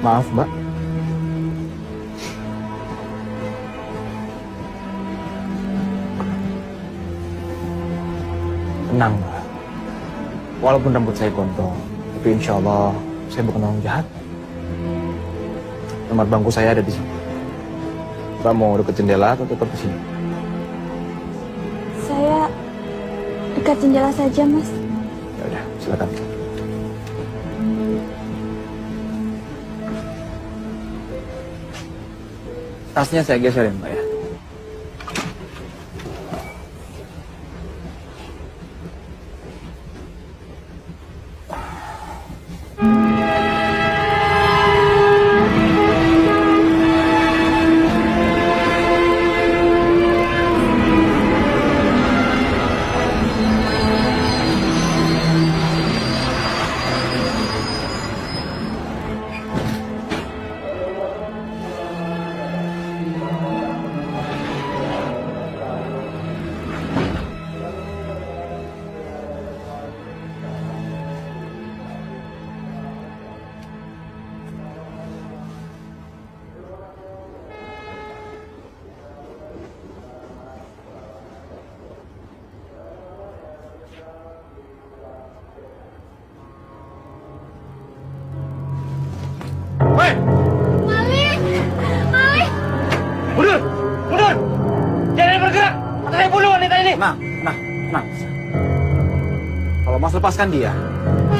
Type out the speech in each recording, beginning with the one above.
Maaf, Mbak. Tenang, Mbak. Walaupun rambut saya gondrong, tapi insya Allah saya bukan orang jahat. Nomor bangku saya ada di sini. Mbak mau dekat jendela atau tetap di sini? Saya dekat jendela saja, Mas. Ya udah, silakan. Tasnya saya geserin, Mbak ya. Hei! Malik! Malik! Mundur! Mundur! Jangan bergerak! Atau saya bunuh wanita ini! Nah. Kalau Mas lepaskan dia,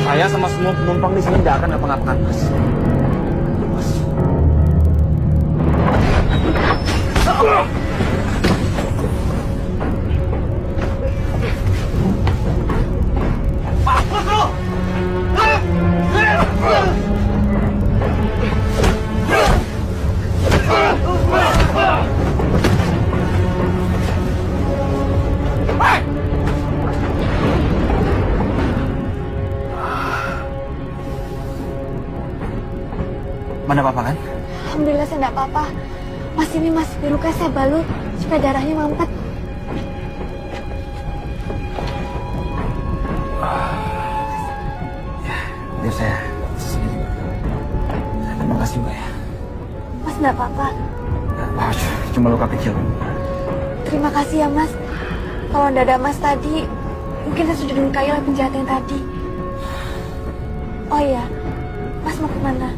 saya sama semua penumpang di sini tidak akan ngapa-ngapakan Mas. Mas. Mana apa-apa kan? Alhamdulillah saya tidak apa-apa. Mas, ini Mas, luka saya balut supaya darahnya mampet. Ya, biar saya sini juga. Terima kasih, Mbak ya. Mas tidak apa-apa. Cuma luka kecil. Terima kasih ya, Mas. Kalau tidak ada Mas tadi, mungkin saya sudah dilukai oleh penjahat yang tadi. Oh iya, Mas mau kemana?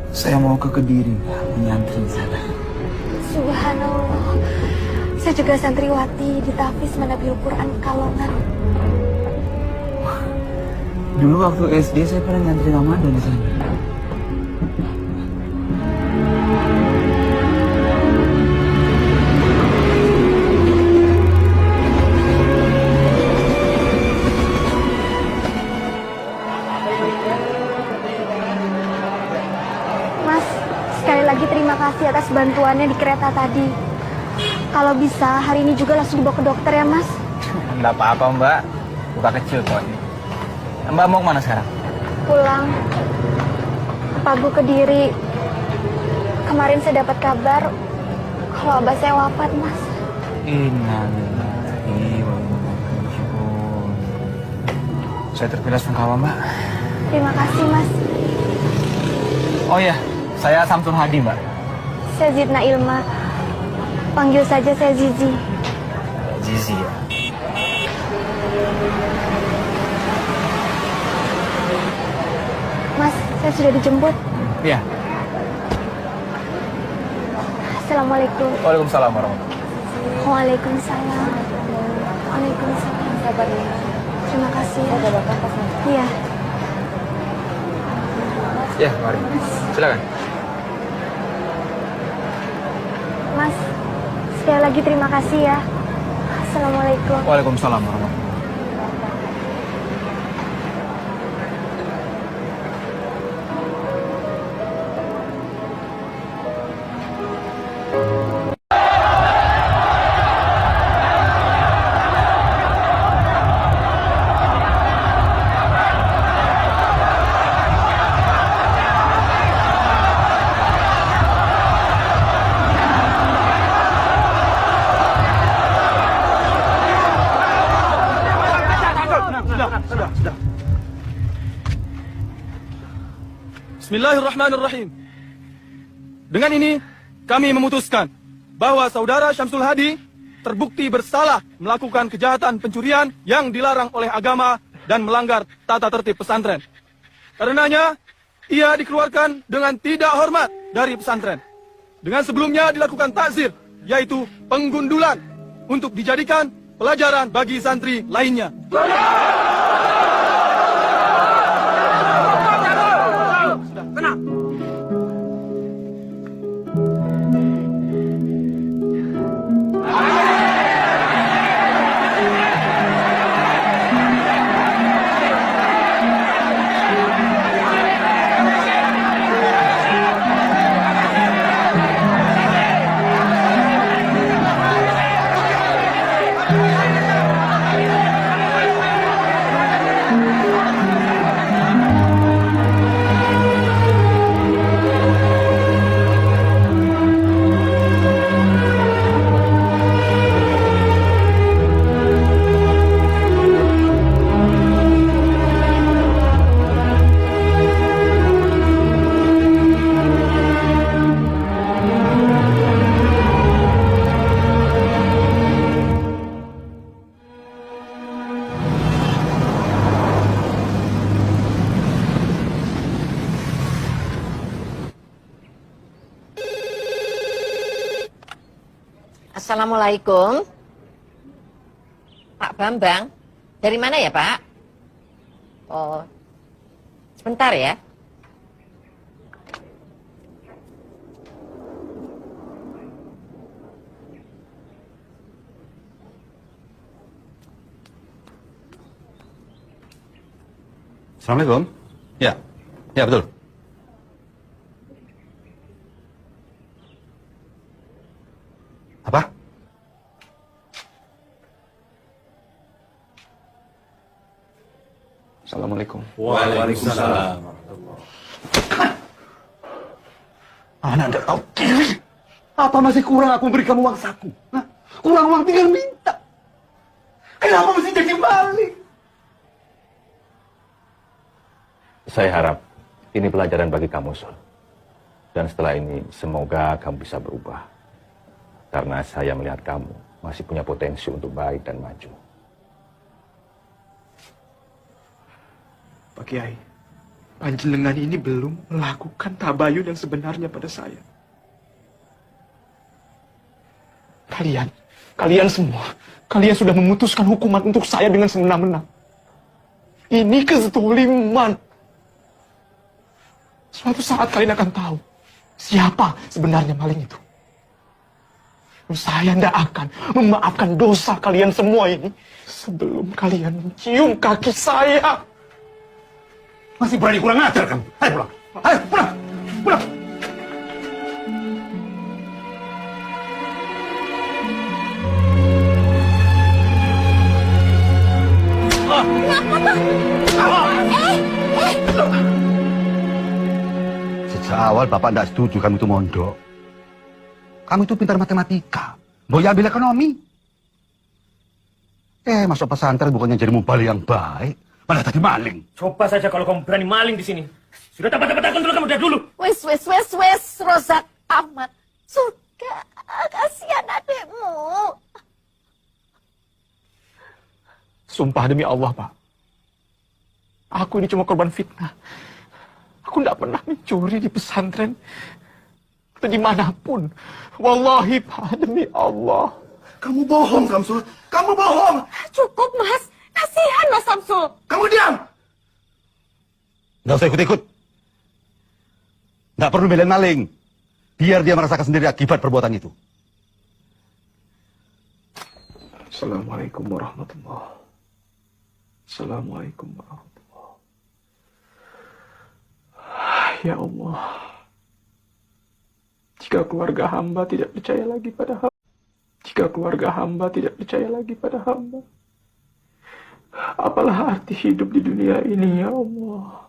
Saya mau ke Kediri, Mbak, menyantri di sana. Subhanallah. Saya juga santriwati di Tahfiz Manabil Quran Pekalongan. Dulu waktu SD saya pernah nyantri Ramadan di sana. Mas, sekali lagi terima kasih atas bantuannya di kereta tadi. Kalau bisa, hari ini juga langsung dibawa ke dokter ya, Mas. Enggak apa-apa, Mbak. Luka kecil kok ini. Mbak mau kemana sekarang? Pulang ke Pagu Kediri. Kemarin saya dapat kabar kalau abah saya wafat, Mas. Innalillahi wa inna ilaihi raji'un. Saya terpilas sungkawa, Mbak. Terima kasih, Mas. Oh iya, saya Samsul Hadi, Mbak. Saya Zidna Ilma. Panggil saja saya Zizi. Zizi ya. Mas, saya sudah dijemput. Iya. Assalamualaikum. Waalaikumsalam warahmatullahi. Waalaikumsalam. Waalaikumsalam. Sabar ya. Terima kasih ya. Ada bapak pas. Iya. Ya, mari. Silakan. Mas, sekali lagi terima kasih ya. Assalamualaikum. Waalaikumsalam warahmatullahi. Bismillahirrahmanirrahim. Dengan ini, kami memutuskan bahwa Saudara Syamsul Hadi terbukti bersalah melakukan kejahatan pencurian yang dilarang oleh agama dan melanggar tata tertib pesantren. Karenanya, ia dikeluarkan dengan tidak hormat dari pesantren. Dengan sebelumnya dilakukan takzir, yaitu penggundulan, untuk dijadikan pelajaran bagi santri lainnya. Assalamualaikum. Pak Bambang, dari mana ya Pak? Oh, sebentar ya. Assalamualaikum. Ya, ya betul. Apa? Assalamualaikum. Waalaikumsalam. Anak tidak tahu diri. Apa masih kurang aku beri kamu uang saku? Hah? Kurang uang tinggal minta. Kenapa mesti jadi maling? Saya harap ini pelajaran bagi kamu, Sol. Dan setelah ini, semoga kamu bisa berubah. Karena saya melihat kamu masih punya potensi untuk baik dan maju. Pak Kiai, panjenengan ini belum melakukan tabayun yang sebenarnya pada saya. Kalian semua, kalian sudah memutuskan hukuman untuk saya dengan semena-mena. Ini kezaliman. Suatu saat kalian akan tahu siapa sebenarnya maling itu. Saya tidak akan memaafkan dosa kalian semua ini sebelum kalian mencium kaki saya. Masih berani kurang ajar kamu. Ayo pulang. Ayo pulang. Pulang. Sejak awal Bapak tidak setuju kamu itu mondok. Kamu itu pintar matematika. Boya ambil ekonomi. Masuk pesantren bukannya jadi mubalik yang baik. Malah tadi maling. Coba saja kalau kamu berani maling di sini. Sudah dapat kontrol kamu dari dulu. Wes, Rozak Ahmad. Sudah, kasihan adekmu. Sumpah demi Allah, Pak. Aku ini cuma korban fitnah. Aku tidak pernah mencuri di pesantren. Atau dimanapun. Wallahi, Pak, demi Allah. Kamu bohong, Samsul. Kamu bohong. Cukup, Mas. Kasihan Mas Samsul. Kamu diam. Nggak usah ikut-ikut. Nggak perlu belain maling. Biar dia merasakan sendiri akibat perbuatan itu. Assalamualaikum warahmatullahi. Assalamualaikum warahmatullahi. Ya Allah. Jika keluarga hamba tidak percaya lagi pada hamba. Jika keluarga hamba tidak percaya lagi pada hamba. Apalah arti hidup di dunia ini, ya Allah.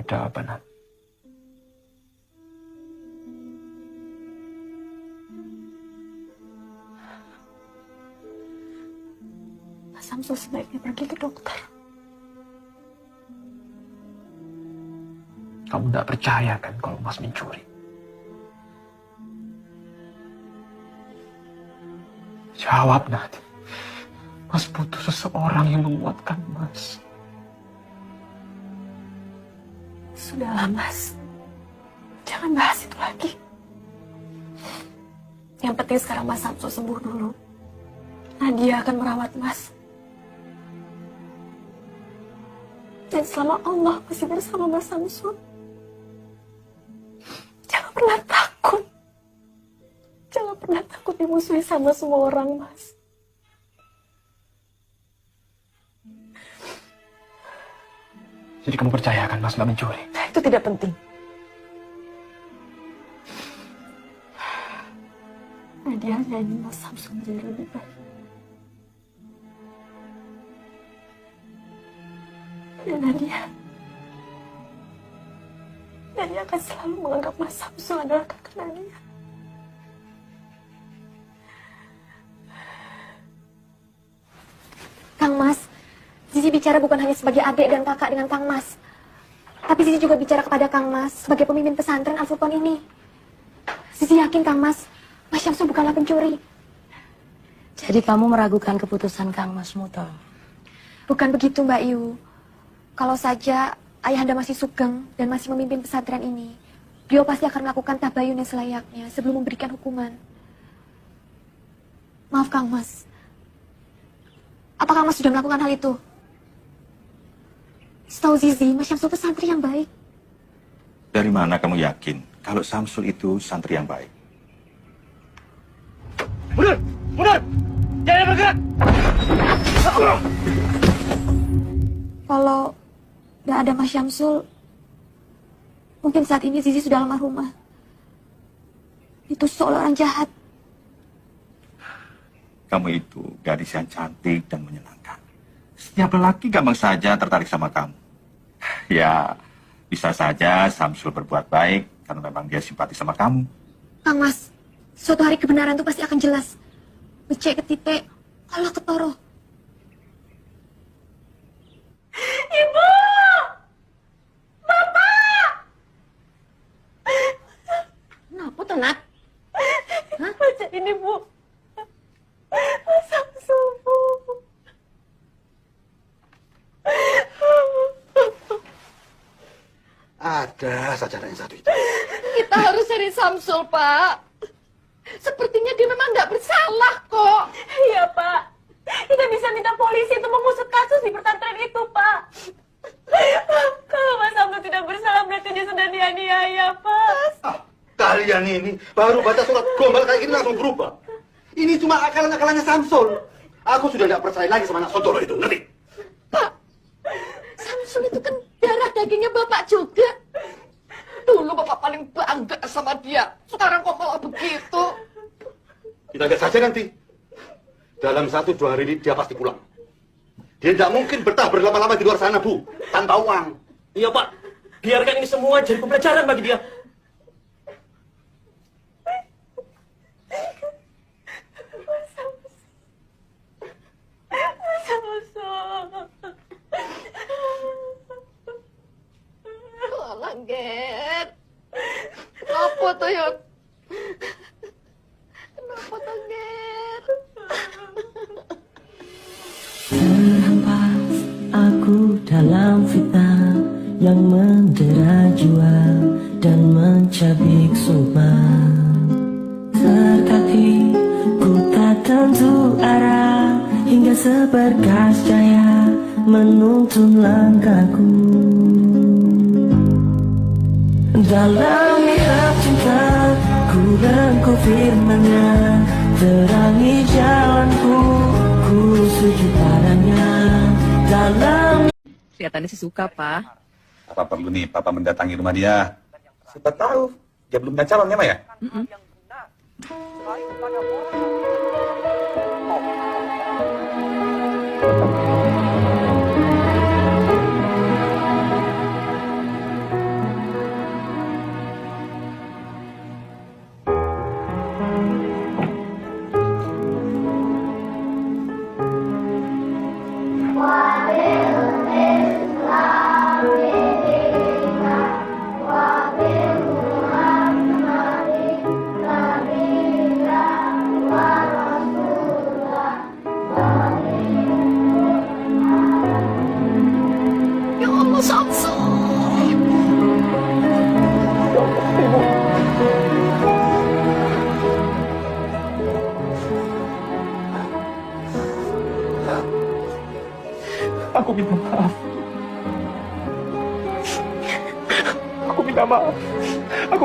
Ada apa, Nat? Samsul sebaiknya pergi ke dokter. Kamu tidak percaya kan kalau Mas mencuri? Jawab, Nadi. Mas butuh seseorang yang menguatkan Mas. Sudahlah, Mas. Jangan bahas itu lagi. Yang penting sekarang Mas Samsul sembuh dulu. Nadia akan merawat Mas. Dan selama Allah masih bersama Mas Samsul, jangan pernah takut. Jangan pernah takut dimusuhi sama semua orang, Mas. Jadi kamu percayakan Mas nggak mencuri? Itu tidak penting. Nadia hanya ingin Mas Samsul menjadi lebih baik. Dan Nadia akan selalu menganggap Mas Samsul adalah kakak Nadia. Kang Mas, Zizi bicara bukan hanya sebagai adik dan kakak dengan Kang Mas, tapi Zizi juga bicara kepada Kang Mas sebagai pemimpin pesantren Al-Furqan ini. Zizi yakin Kang Mas Syamsul bukanlah pencuri. Jadi kamu meragukan keputusan Kang Mas Muto? Bukan begitu, Mbak Yu. Kalau saja ayahanda masih sugeng dan masih memimpin pesantren ini, beliau pasti akan melakukan tabayun yang selayaknya sebelum memberikan hukuman. Maaf Kang Mas. Apa Kang Mas sudah melakukan hal itu? Setahu Zizi, Mas Syamsul itu santri yang baik. Dari mana kamu yakin kalau Samsul itu santri yang baik? Mundur! Mundur! Jangan bergerak! Kalau nggak ada Mas Syamsul, mungkin saat ini Zizi sudah almarhumah. Ditusuk oleh orang jahat. Kamu itu gadis yang cantik dan menyenangkan. Setiap lelaki gampang saja tertarik sama kamu. Ya, bisa saja Samsul berbuat baik karena memang dia simpati sama kamu. Kang Mas, suatu hari kebenaran itu pasti akan jelas. Becek ketite, Allah ketoro. Ibu! Bapak! Kenapa tuh, Nak? Hah? Baca ini, Bu. Mas Samsul, Bu. Ada saja yang satu itu. Kita harus cari Samsul, Pak. Sepertinya dia memang nggak bersalah kok. Iya, Pak. Kita bisa minta polisi untuk mengusut kasus di pesantren itu, Pak. Kalau Mas Samsul tidak bersalah, berarti dia sudah dianiaya, Pak. Ah, kalian ini baru baca surat gombal kayak gini langsung berubah. Ini cuma akalan-akalannya Samsul. Aku sudah tidak percaya lagi sama anak Sotoro itu, ngerti? Pak, Samsul itu kan darah dagingnya Bapak juga. Dulu Bapak paling bangga sama dia. Sekarang kok malah begitu. Kita lihat saja nanti. Dalam 1-2 hari ini dia pasti pulang. Dia tidak mungkin betah berlama-lama di luar sana, Bu. Tanpa uang. Iya, Pak. Biarkan ini semua jadi pembelajaran bagi dia. Langget. Apa tuh, Yud? Kenapa tuh, Ger? Terlepas aku dalam fitnah yang mendera jiwa dan mencabik sumpah. Tertatih ku tak tentu arah hingga seberkas cahaya menuntun langkahku. Dalam mihab cinta ku rengkuh firman-Nya, terangi jalanku, ku sujud padanya. Dalam Kelihatannya sih suka, Pak. Apa perlu nih Papa mendatangi rumah dia? Siapa tahu dia belum punya calonnya, Maya.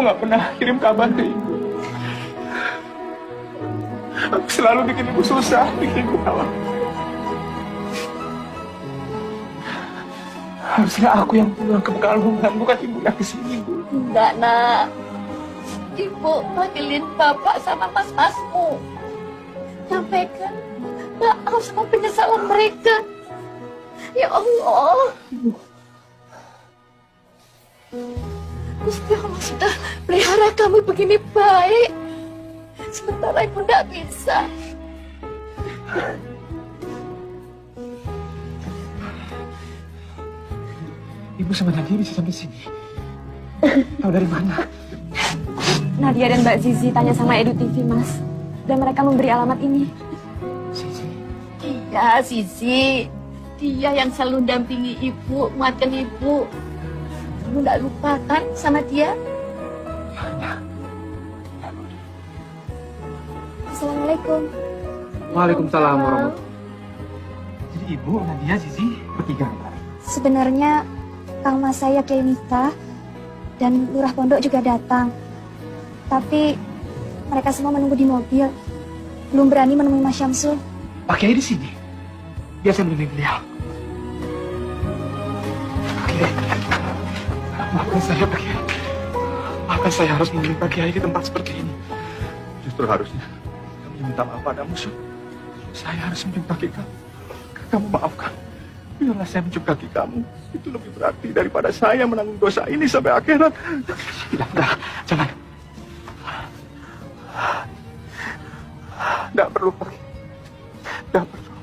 nggak pernah kirim kabar ke ibu. Aku selalu bikin ibu susah, bikin ibu khawatir. Harusnya aku yang pulang ke Pekalongan, bukan ibu yang kesini, Bu. Enggak, nak. Ibu panggilin bapak sama mas-masmu. Sampaikan maaf sama penyesalan mereka. Ya Allah. Gusti Allah sudah pelihara kami begini baik. Sementara ibu tidak bisa. Ibu sama Nadia bisa sampai sini. Tahu dari mana? Nadia dan Mbak Zizi tanya sama Edu TV, Mas. Dan mereka memberi alamat ini. Zizi. Iya, Zizi. Dia yang selalu dampingi ibu, menguatkan ibu. Ibu tidak lupa kan sama dia? Assalamualaikum. Waalaikumsalam warahmatullahi. Jadi ibu, Nadia, Zizi bertiga. Sebenarnya Kang Mas saya Kiai Miftah dan Lurah Pondok juga datang. Tapi mereka semua menunggu di mobil. Belum berani menemui Mas Syamsul. Pak Kiai di sini. Biasa menemui beliau. Oke. Maafkan saya, Pak Kiai. Maafkan saya harus menemui Pak Kiai di tempat seperti ini. Justru harusnya kami minta maaf padamu, Syuk. Saya harus menjemput kaki kamu. Kamu maafkan. Biarlah saya mencup kaki kamu. Itu lebih berarti daripada saya menanggung dosa ini sampai akhirat. Tidak, jangan. Tidak perlu, Pak. Tidak perlu.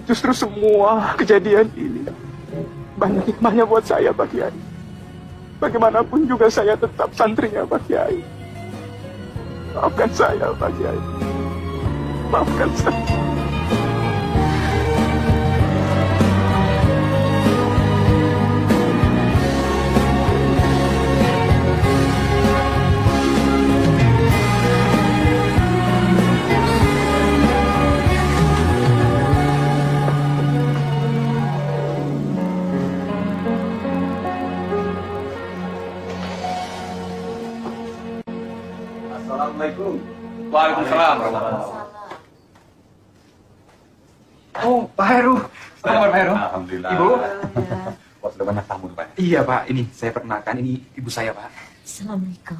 Justru semua kejadian ini banyak hikmahnya buat saya, Pak Kiai. Bagaimanapun juga saya tetap santrinya, Pak Kiai. Maafkan saya, Pak Kiai. Maafkan saya. Assalamualaikum. Waalaikumsalam. Oh, Pak Heru. Apa kabar, Pak Heru? Alhamdulillah. Ibu? Wah, sudah banyak tamu tuh, Pak. Iya, Pak. Ini saya perkenalkan. Ini ibu saya, Pak. Assalamualaikum.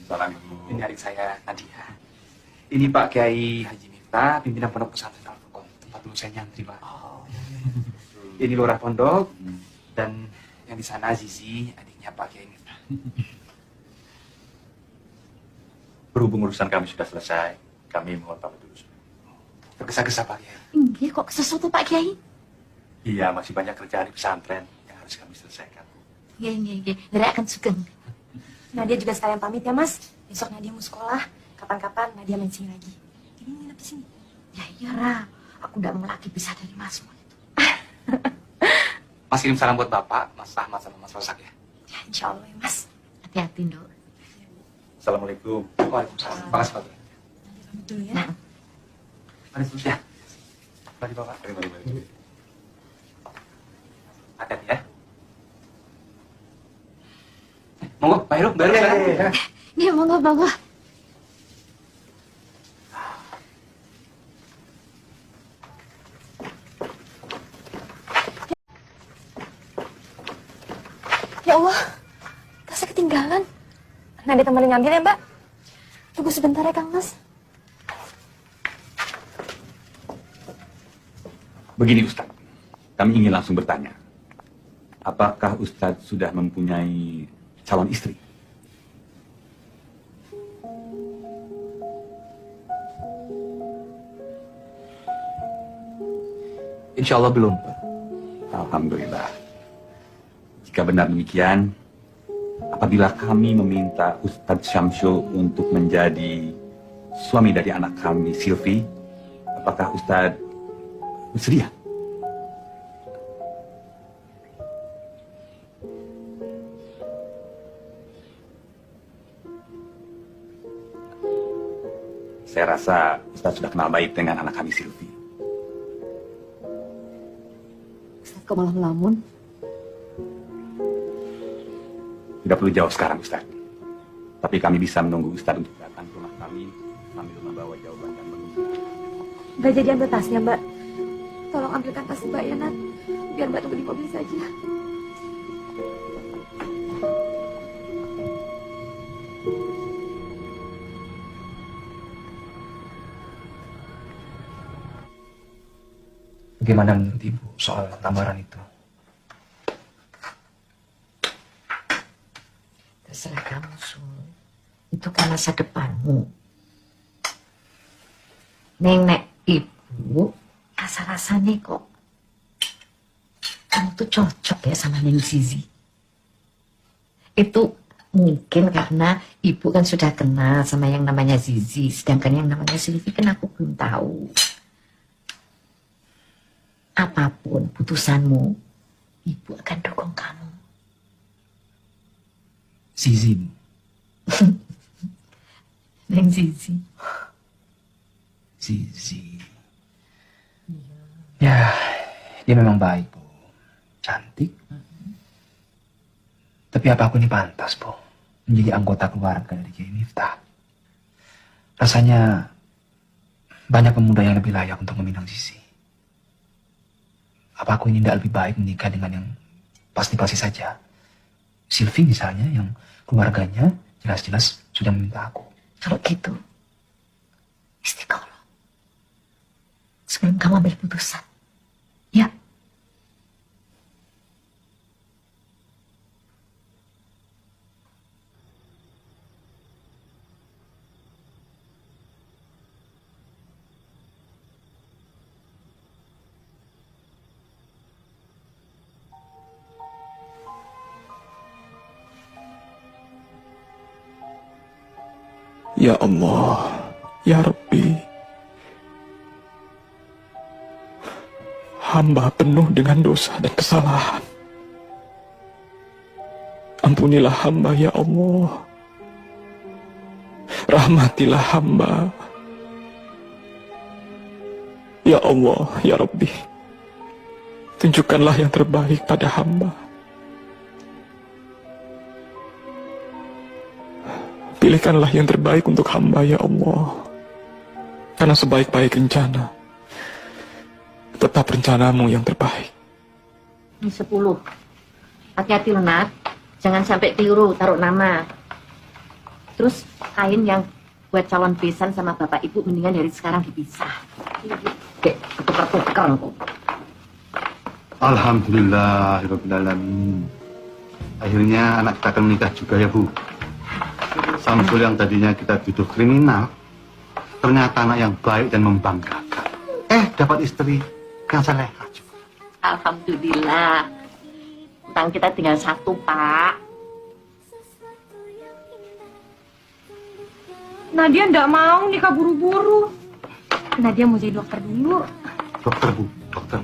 Salam Ibu. Ini adik saya, Nadia. Ini Pak Kiai Haji Miftah, pimpinan Pondok Pesantren Al-Furqan. Tempat dulu saya nyantri, Pak. Ini Lurah Pondok. Dan yang di sana Zizi, adiknya Pak Kiai Miftah. Berhubung urusan kami sudah selesai, kami mohon pamit dulu. Tergesa-gesa, Pak Kiai. Enggak kok sesuatu Pak Kiai. Iya, masih banyak kerjaan di pesantren yang harus kami selesaikan. Iya. Nera akan sugeng. Nadia juga sekalian pamit ya, Mas. Besok Nadia mau sekolah. Kapan-kapan Nadia main sini lagi. Ini nginep di sini. Ya iya, Ra. Aku tidak mau lagi pisah dari Masmu itu. Mas kirim salam buat Bapak, Mas Ahmad sama Mas Rosak ya. Ya, insya Allah ya, Mas. Hati-hati, Nduk. Assalamualaikum. Waalaikumsalam. Terima kasih, Pak Kiai. Pamit dulu ya. Nah, Mari terus ya. Mari, Bapak. Mari. Hati-hati ya. Monggo, Pak Heru, baru sekarang. iya monggo. Ya Allah, tasnya ketinggalan. Nadia temenin ngambil ya, Mbak. Tunggu sebentar ya, Kang Mas. Begini Ustadz, kami ingin langsung bertanya. Apakah Ustadz sudah mempunyai calon istri? Insya Allah belum. Alhamdulillah. Jika benar demikian, apabila kami meminta Ustadz Syamsul untuk menjadi suami dari anak kami, Silvi, apakah Ustadz bersedia? Saya rasa Ustadz sudah kenal baik dengan anak kami, Silvi. Ustaz kok malah melamun? Tidak perlu jauh sekarang, Ustadz. Tapi kami bisa menunggu Ustadz untuk datang ke rumah kami sambil membawa jawaban dan menunggu. Nggak jadi ambil tasnya, Mbak. Tolong ambilkan tas Mbak ya, Nat. Biar Mbak tunggu di mobil saja. Bagaimana menurut Ibu soal lamaran itu? Terserah kamu, Sul. Itu kan masa depanmu. Nenek Ibu, rasa-rasanya kok kamu tuh cocok ya sama Neng Zizi. Itu mungkin karena Ibu kan sudah kenal sama yang namanya Zizi, sedangkan yang namanya Silvi kan aku belum tahu. Apapun putusanmu, Ibu akan dukung kamu. Zizi, Bu. Neng Zizi. Zizi. Ya, dia memang baik, Bu. Cantik. Tapi apa aku ini pantas, Bu, menjadi anggota keluarga dari Kiai Miftah? Rasanya banyak pemuda yang lebih layak untuk meminang Zizi. Apa aku ini tidak lebih baik menikah dengan yang pasti-pasti saja? Silvi misalnya, yang keluarganya jelas-jelas sudah meminta aku. Kalau gitu, istiqoroh. Sebelum kamu ambil putusan. Ya. Ya Allah, Ya Rabbi, hamba penuh dengan dosa dan kesalahan. Ampunilah hamba, Ya Allah. Rahmatilah hamba. Ya Allah, Ya Rabbi, tunjukkanlah yang terbaik pada hamba. Pilihkanlah yang terbaik untuk hamba, Ya Allah. Karena sebaik-baik rencana, tetap rencanamu yang terbaik. Ini 10. Hati-hati loh, Nat. Jangan sampai tiru taruh nama. Terus kain yang buat calon besan sama bapak ibu mendingan dari sekarang dipisah. Kayak ketukar-tukar kok. Alhamdulillahirrahmanirrahim. Akhirnya anak kita akan menikah juga ya, Bu. Samsul yang tadinya kita tuduh kriminal, ternyata anak yang baik dan membanggakan. Dapat istri yang salehah juga. Alhamdulillah. Utang kita tinggal 1, Pak. Nadia ndak mau nikah buru-buru. Nadia mau jadi dokter dulu. Dokter, Bu, dokter.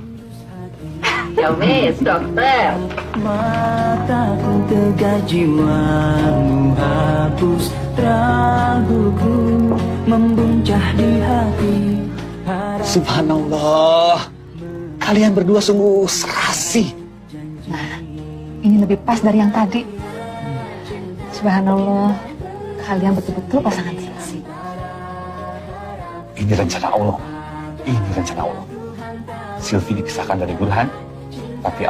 Ya wes, dokter. Mataku tegar, jiwamu hapus, raguku membuncah di hati. Subhanallah, kalian berdua sungguh serasi. Nah, ini lebih pas dari yang tadi. Subhanallah, kalian betul-betul pasangan seksi. Ini rencana Allah. Ini rencana Allah. Silvi dipisahkan dari Burhan, tapi